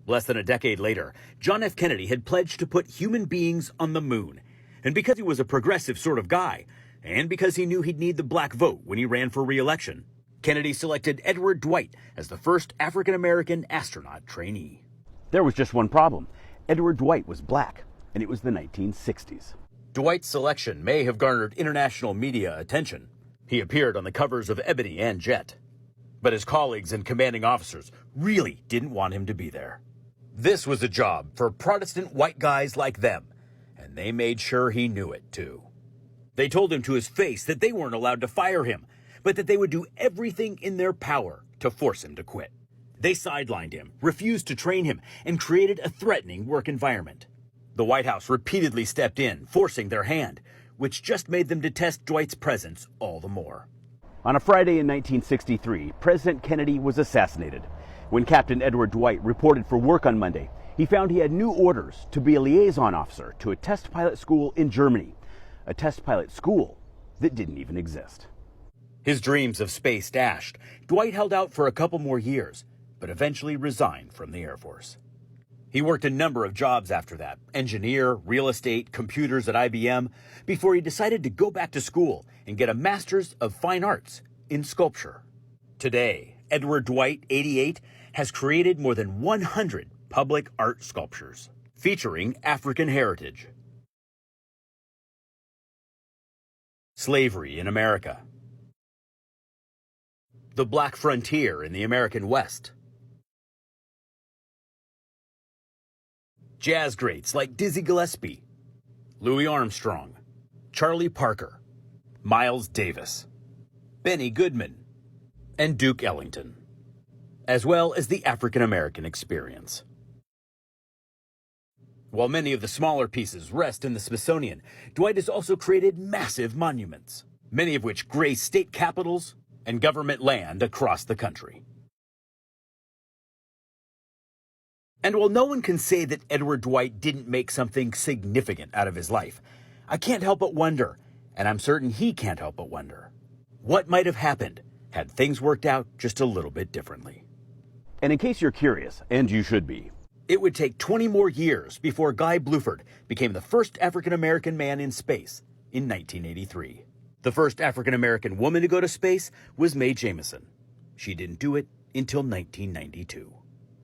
Less than a decade later, John F. Kennedy had pledged to put human beings on the moon. And because he was a progressive sort of guy, and because he knew he'd need the black vote when he ran for re-election, Kennedy selected Edward Dwight as the first African-American astronaut trainee. There was just one problem. Edward Dwight was black, and it was the 1960s. Dwight's selection may have garnered international media attention. He appeared on the covers of Ebony and Jet. But his colleagues and commanding officers really didn't want him to be there. This was a job for Protestant white guys like them, and they made sure he knew it too. They told him to his face that they weren't allowed to fire him, but that they would do everything in their power to force him to quit. They sidelined him, refused to train him, and created a threatening work environment. The White House repeatedly stepped in, forcing their hand, which just made them detest Dwight's presence all the more. On a Friday in 1963, President Kennedy was assassinated. When Captain Edward Dwight reported for work on Monday, he found he had new orders to be a liaison officer to a test pilot school in Germany, a test pilot school that didn't even exist. His dreams of space dashed, Dwight held out for a couple more years, but eventually resigned from the Air Force. He worked a number of jobs after that, engineer, real estate, computers at IBM, before he decided to go back to school and get a Master's of Fine Arts in sculpture. Today, Edward Dwight, 88, has created more than 100 public art sculptures featuring African heritage. Slavery in America. The Black Frontier in the American West. Jazz greats like Dizzy Gillespie, Louis Armstrong, Charlie Parker, Miles Davis, Benny Goodman, and Duke Ellington, as well as the African American experience. While many of the smaller pieces rest in the Smithsonian, Dwight has also created massive monuments, many of which grace state capitals and government land across the country. And while no one can say that Edward Dwight didn't make something significant out of his life, I can't help but wonder, and I'm certain he can't help but wonder, what might have happened had things worked out just a little bit differently. And in case you're curious, and you should be, it would take 20 more years before Guy Bluford became the first African-American man in space in 1983. The first African-American woman to go to space was Mae Jemison. She didn't do it until 1992.